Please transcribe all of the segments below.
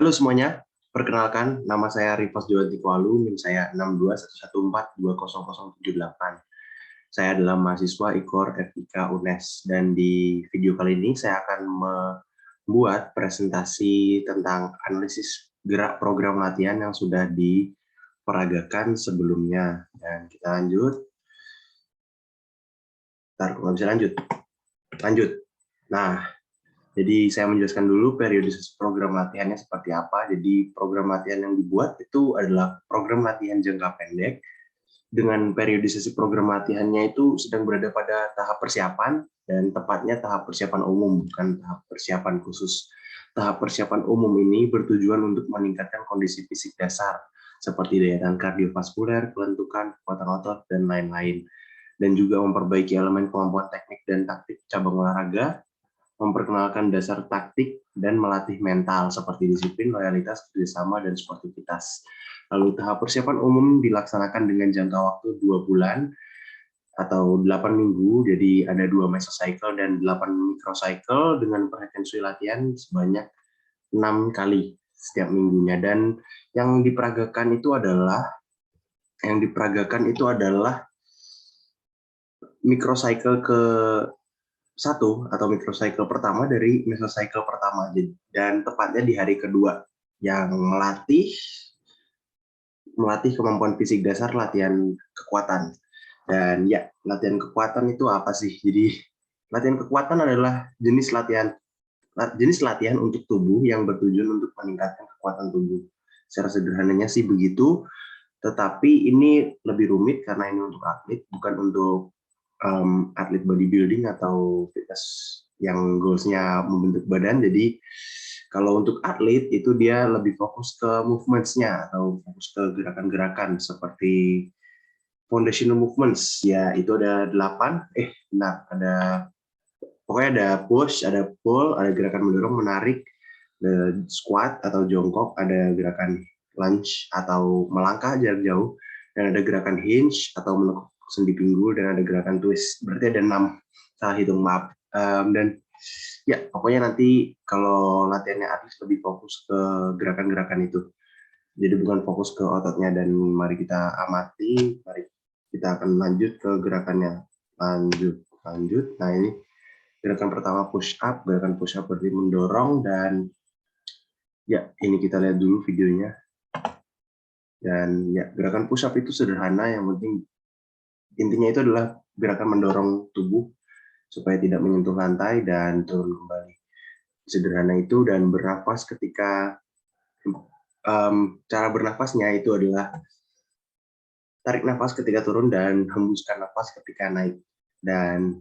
Halo semuanya, perkenalkan nama saya Rifas Joantikoalu, NIM saya 621114200078. Saya adalah mahasiswa IKOR FIK UNES dan di video kali ini saya akan membuat presentasi tentang analisis gerak program latihan yang sudah diperagakan sebelumnya. Dan kita lanjut. Ntar, nggak bisa lanjut. Lanjut. Nah, jadi saya menjelaskan dulu periodisasi program latihannya seperti apa. Jadi program latihan yang dibuat itu adalah program latihan jangka pendek dengan periodisasi program latihannya itu sedang berada pada tahap persiapan dan tepatnya tahap persiapan umum, bukan tahap persiapan khusus. Tahap persiapan umum ini bertujuan untuk meningkatkan kondisi fisik dasar seperti daya tahan kardiovaskuler, kelentukan, kekuatan otot, dan lain-lain. Dan juga memperbaiki elemen kemampuan teknik dan taktik cabang olahraga, memperkenalkan dasar taktik, dan melatih mental seperti disiplin, loyalitas, kerjasama, dan sportivitas. Lalu tahap persiapan umum dilaksanakan dengan jangka waktu 2 bulan atau 8 minggu, jadi ada 2 mesocycle dan 8 microcycle dengan frekuensi latihan sebanyak 6 kali setiap minggunya. Dan yang diperagakan itu adalah microcycle ke satu atau microcycle pertama dari mesocycle pertama, dan tepatnya di hari kedua yang melatih kemampuan fisik dasar, latihan kekuatan. Dan ya, latihan kekuatan itu apa sih? Jadi latihan kekuatan adalah jenis latihan untuk tubuh yang bertujuan untuk meningkatkan kekuatan tubuh. Secara sederhananya sih begitu, tetapi ini lebih rumit karena ini untuk atlet, bukan untuk atlet bodybuilding atau fitness yang goals-nya membentuk badan. Jadi kalau untuk atlet itu dia lebih fokus ke movements-nya atau fokus ke gerakan-gerakan seperti foundational movements. Ya, itu ada 8. Pokoknya ada push, ada pull, ada gerakan mendorong, menarik, squat atau jongkok, ada gerakan lunge atau melangkah jarak jauh, dan ada gerakan hinge atau menekuk sendi pinggul, dan ada gerakan twist. Berarti ada 6, salah hitung, maaf. Dan ya, pokoknya nanti kalau latihannya atlet lebih fokus ke gerakan-gerakan itu. Jadi bukan fokus ke ototnya. Dan mari kita amati, mari kita akan lanjut ke gerakannya. Lanjut. Nah, ini gerakan pertama push up. Gerakan push up berarti mendorong, dan ya, ini kita lihat dulu videonya. Dan ya, gerakan push up itu sederhana, yang penting intinya itu adalah gerakan mendorong tubuh supaya tidak menyentuh lantai dan turun kembali. Sederhana itu. Dan bernafas ketika cara bernafasnya itu adalah tarik nafas ketika turun dan hembuskan nafas ketika naik. Dan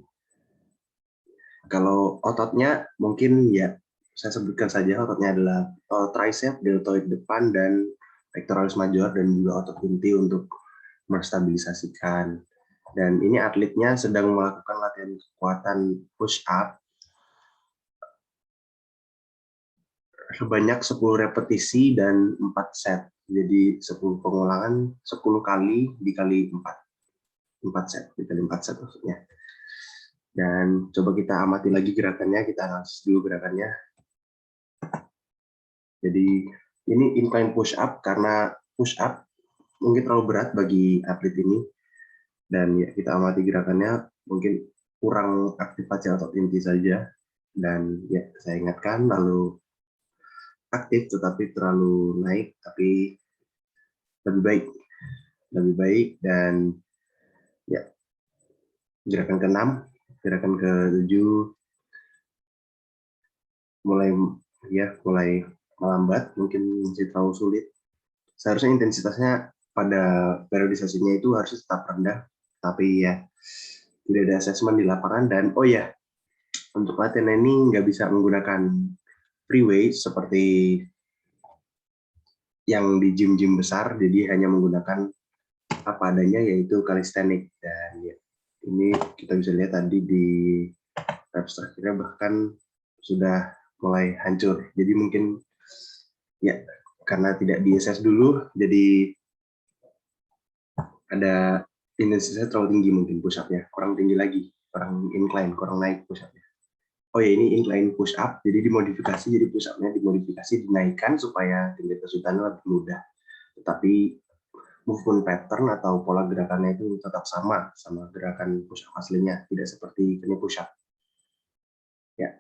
kalau ototnya mungkin ya saya sebutkan saja, ototnya adalah tricep, deltoid depan, dan pectoralis major, dan juga otot inti untuk menstabilisasikan. Dan ini atletnya sedang melakukan latihan kekuatan push up sebanyak 10 repetisi dan 4 set. Jadi 10 pengulangan, 10 kali dikali 4 set, dikali 4 set maksudnya. Dan coba kita amati lagi gerakannya, kita analisis dulu gerakannya. Jadi ini incline push up, karena push up mungkin terlalu berat bagi atlet ini. Dan ya, kita amati gerakannya, mungkin kurang aktivasi otot inti saja. Dan ya, saya ingatkan, lalu aktif tetapi terlalu naik, tapi lebih baik. Dan ya, gerakan ke-6, gerakan ke-7 mulai melambat, mungkin masih terlalu sulit. Seharusnya intensitasnya pada periodisasinya itu harus tetap rendah, tapi ya tidak ada asesmen di lapangan. Dan oh ya, untuk latihan ini nggak bisa menggunakan free weight seperti yang di gym-gym besar, jadi hanya menggunakan apa adanya, yaitu calisthenics. Dan ya, ini kita bisa lihat tadi di reps terakhirnya bahkan sudah mulai hancur. Jadi mungkin ya karena tidak di-assess dulu, jadi ada intensitasnya terlalu tinggi, mungkin push up-nya kurang tinggi lagi, kurang incline, kurang naik push up-nya. Oh ya, ini incline push up, jadi dimodifikasi, jadi push up-nya dimodifikasi, dinaikkan supaya tingkat kesulitannya lebih mudah. Tetapi movement pattern atau pola gerakannya itu tetap sama gerakan push up aslinya, tidak seperti ini push up. Ya,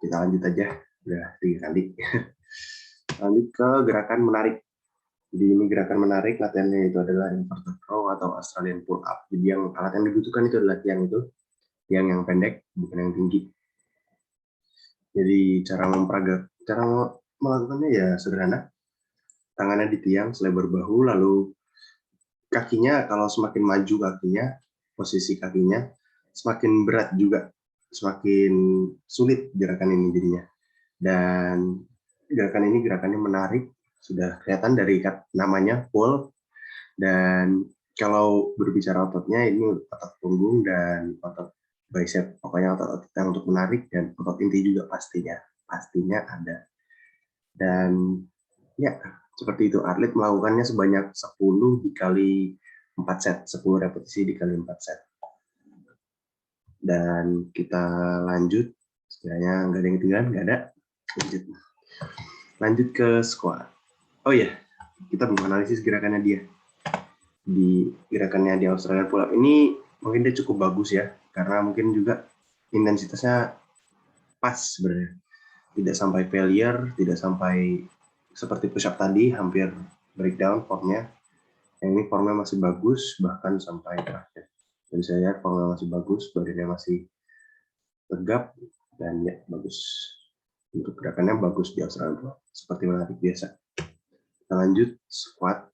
kita lanjut aja, udah 3 kali. Lanjut ke gerakan menarik. Jadi ini gerakan menarik, latihannya itu adalah inverted row atau Australian pull up. Jadi yang alat yang dibutuhkan itu adalah tiang itu, tiang yang pendek, bukan yang tinggi. Jadi cara melakukannya ya sederhana. Tangannya di tiang selebar bahu, lalu kakinya kalau semakin maju kakinya, posisi kakinya, semakin berat juga, semakin sulit gerakan ini jadinya. Dan gerakan ini gerakannya menarik, sudah kelihatan dari namanya pull. Dan kalau berbicara ototnya, ini otot punggung dan otot bicep, pokoknya otot-otot yang untuk menarik, dan otot inti juga pastinya ada. Dan ya, seperti itu, atlet melakukannya sebanyak 10 dikali 4 set, 10 repetisi dikali 4 set. Dan kita lanjut, sekiranya nggak ada yang ketinggalan, nggak ada, lanjut ke squat. Oh ya, kita belum analisis gerakannya dia. Di gerakannya di Australian pull up ini mungkin dia cukup bagus ya, karena mungkin juga intensitasnya pas sebenarnya, tidak sampai failure, tidak sampai seperti push up tadi hampir breakdown formnya. Yang ini formnya masih bagus, bahkan sampai terakhir. Dan saya lihat formnya masih bagus, badannya masih tegap, dan ya bagus. Untuk gerakannya bagus di Australia, seperti menarik biasa. Kita lanjut squat.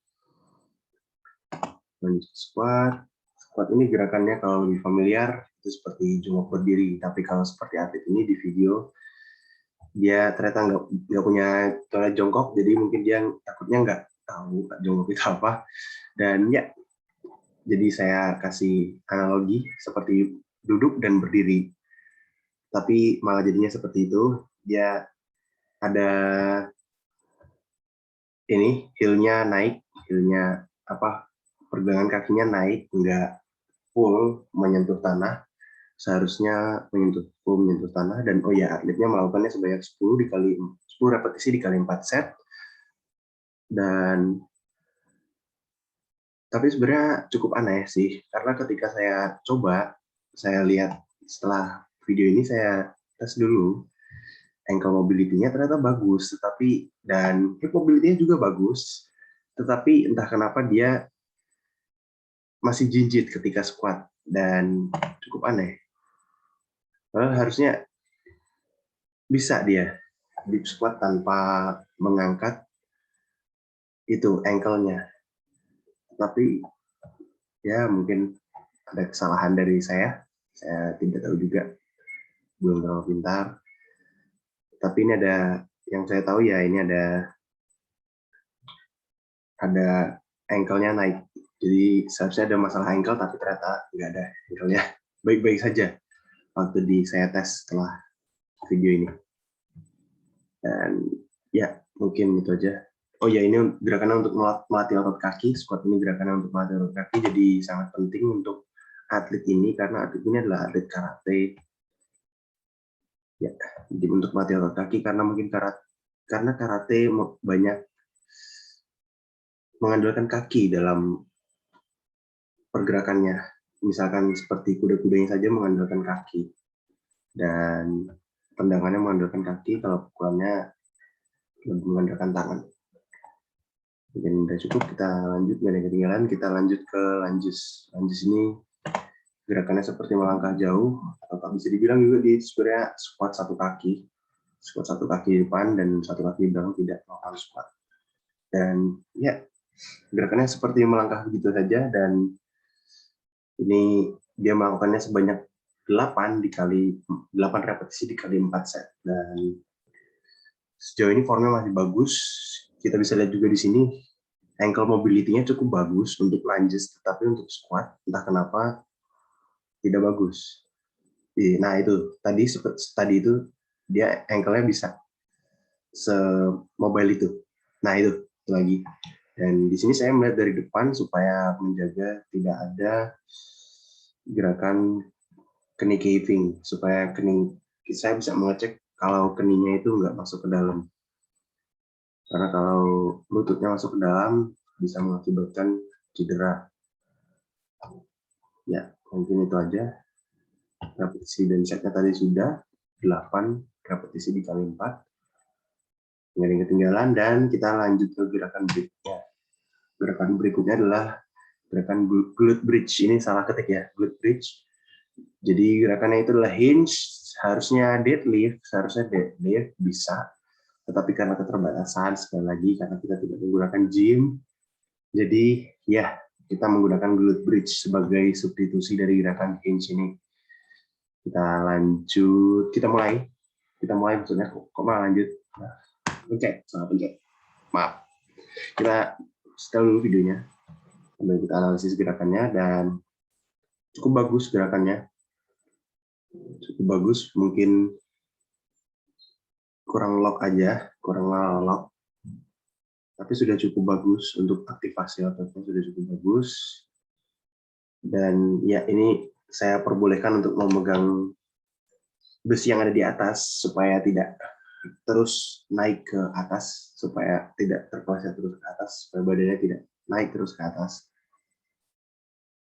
Squat ini gerakannya kalau lebih familiar itu seperti jongkok berdiri, tapi kalau seperti atlet ini di video dia ternyata nggak punya cara jongkok, jadi mungkin dia takutnya nggak tahu jongkok itu apa. Dan ya, jadi saya kasih analogi seperti duduk dan berdiri, tapi malah jadinya seperti itu. Dia ada ini heel-nya naik, heel-nya pergelangan kakinya naik, nggak full menyentuh tanah, seharusnya full menyentuh tanah. Dan oh ya, atletnya melakukannya sebanyak 10 repetisi dikali 4 set. Dan tapi sebenarnya cukup aneh sih, karena ketika saya lihat setelah video ini, saya tes dulu ankle mobility-nya ternyata bagus, dan hip mobility-nya juga bagus, tetapi entah kenapa dia masih jinjit ketika squat, dan cukup aneh. Padahal harusnya bisa dia deep squat tanpa mengangkat itu ankle-nya. Tapi ya mungkin ada kesalahan dari saya tidak tahu juga, belum terlalu pintar. Tapi ini ada yang saya tahu ya, ini ada ankle-nya naik. Jadi seharusnya ada masalah ankle, tapi ternyata nggak ada, ankle-nya baik-baik saja waktu saya tes setelah video ini. Dan ya mungkin itu aja. Oh ya, ini gerakannya untuk melatih otot kaki. Squat ini gerakannya untuk melatih otot kaki, jadi sangat penting untuk atlet ini, karena atlet ini adalah atlet karate. Ya, jadi untuk melatih otot kaki, karena mungkin karate banyak mengandalkan kaki dalam pergerakannya. Misalkan seperti kuda-kudanya saja mengandalkan kaki, dan tendangannya mengandalkan kaki, kalau pukulannya lebih mengandalkan tangan. Mungkin udah cukup, kita lanjut, nggak ada ketinggalan. Kita lanjut ke lunges. Lunges ini gerakannya seperti melangkah jauh, atau bisa dibilang juga di sebenarnya squat satu kaki di depan dan satu kaki di belakang, tidak melakukan squat. Dan ya, gerakannya seperti melangkah begitu saja, dan ini dia melakukannya sebanyak 8 repetisi dikali 4 set. Dan sejauh ini formnya masih bagus. Kita bisa lihat juga di sini ankle mobility-nya cukup bagus untuk lunges, tetapi untuk squat entah kenapa tidak bagus. Nah itu tadi itu dia ankle-nya bisa semobile itu. Nah itu lagi. Dan di sini saya melihat dari depan supaya menjaga tidak ada gerakan knee caving, supaya saya bisa mengecek kalau keningnya itu nggak masuk ke dalam. Karena kalau lututnya masuk ke dalam, bisa mengakibatkan cedera. Ya, mungkin itu aja. Repetisi dan setnya tadi sudah 8 repetisi dikali 4. Nggak ada yang ketinggalan, dan kita lanjut ke gerakan berikutnya. Gerakan berikutnya adalah gerakan glute bridge. Ini salah ketik ya, glute bridge. Jadi gerakannya itu adalah hinge, seharusnya deadlift bisa, tetapi karena keterbatasan, sekali lagi karena kita tidak menggunakan gym, jadi ya kita menggunakan glute bridge sebagai substitusi dari gerakan hinge ini. Kita lanjut, kita mulai maksudnya kok malah lanjut. Salah pencet. Maaf. Kita setel dulu videonya, sambil kita analisis gerakannya, dan cukup bagus gerakannya. Cukup bagus, mungkin kurang lock aja, kurang lock. Tapi sudah cukup bagus untuk aktivasi ototnya, sudah cukup bagus. Dan ya ini saya perbolehkan untuk memegang besi yang ada di atas supaya tidak terus naik ke atas, supaya tidak terpeleset terus ke atas, supaya badannya tidak naik terus ke atas.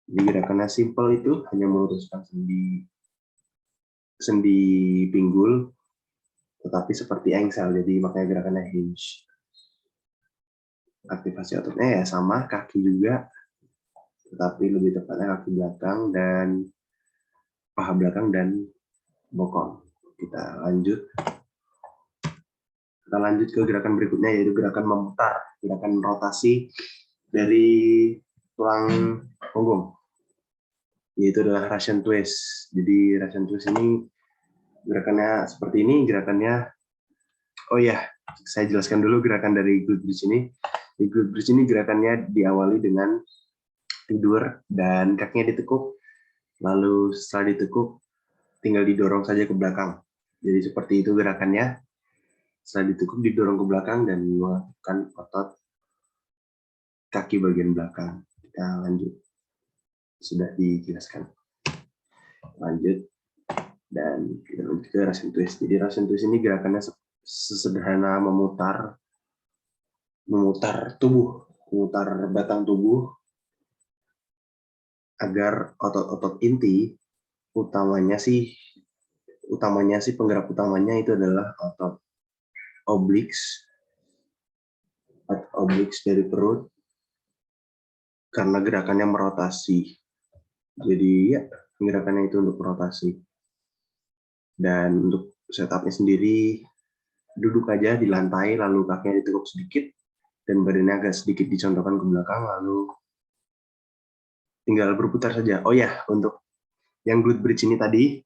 Jadi gerakannya simple, itu hanya meluruskan sendi pinggul, tetapi seperti engsel, jadi makanya gerakannya hinge. Aktivasi ototnya ya sama, kaki juga, tetapi lebih tepatnya kaki belakang dan paha belakang dan bokong. Kita lanjut ke gerakan berikutnya, yaitu gerakan memutar, gerakan rotasi dari tulang punggung, yaitu adalah Russian twist. Jadi Russian twist ini gerakannya seperti ini. Gerakannya, oh ya, saya jelaskan dulu gerakan dari glute bridge ini. Di glute bridge ini gerakannya diawali dengan tidur dan kakinya ditekuk, lalu setelah ditekuk tinggal didorong saja ke belakang. Jadi seperti itu gerakannya. Setelah ditekuk didorong ke belakang dan mengaktifkan otot kaki bagian belakang. Kita lanjut. Sudah dijelaskan. Lanjut. Dan kita lanjut ke Russian twist. Jadi Russian twist ini gerakannya sesederhana memutar tubuh, memutar batang tubuh agar otot-otot inti utamanya sih penggerak utamanya itu adalah otot obliques dari perut, karena gerakannya merotasi. Jadi ya, gerakannya itu untuk merotasi. Dan untuk setupnya sendiri, duduk aja di lantai, lalu kakinya ditekuk sedikit, dan badannya agak sedikit dicontohkan ke belakang, lalu tinggal berputar saja. Oh ya, untuk yang glute bridge ini tadi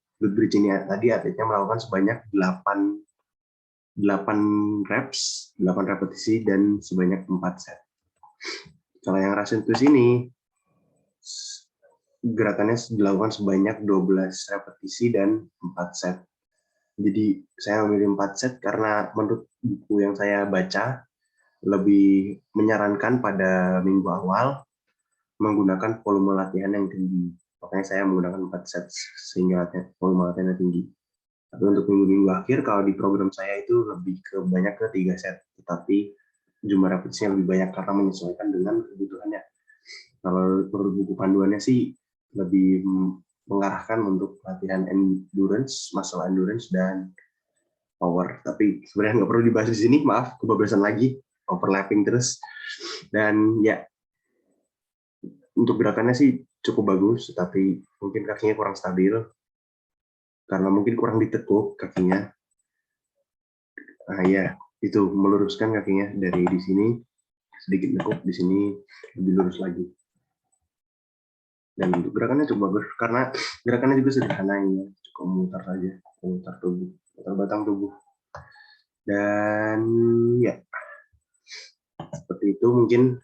atletnya melakukan sebanyak 8 repetisi dan sebanyak 4 set. Kalau yang Russian twist ini gerakannya dilakukan sebanyak 12 repetisi dan 4 set. Jadi saya memilih 4 set karena menurut buku yang saya baca lebih menyarankan pada minggu awal menggunakan volume latihan yang tinggi. Makanya saya menggunakan 4 set sehingga volume latihannya tinggi. Tapi untuk minggu-minggu akhir, kalau di program saya itu lebih banyak ke 3 set, tetapi jumlah repetisinya lebih banyak karena menyesuaikan dengan kebutuhannya. Kalau menurut buku panduannya sih lebih mengarahkan untuk latihan endurance, muscle endurance, dan power. Tapi sebenarnya nggak perlu dibahas di sini, maaf, kebablasan lagi, overlapping terus. Dan ya, untuk gerakannya sih cukup bagus, tapi mungkin kakinya kurang stabil, karena mungkin kurang ditekuk kakinya. Nah ya, itu meluruskan kakinya dari di sini sedikit nekuk, di sini lebih lurus lagi. Dan untuk gerakannya cukup bagus karena gerakannya juga sederhana ya, cukup memutar saja, memutar tubuh, memutar batang tubuh. Dan ya, seperti itu mungkin.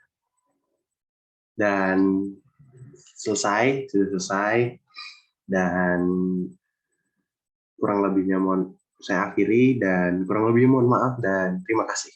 Dan sudah selesai, dan kurang lebihnya saya akhiri, dan kurang lebihnya mohon maaf dan terima kasih.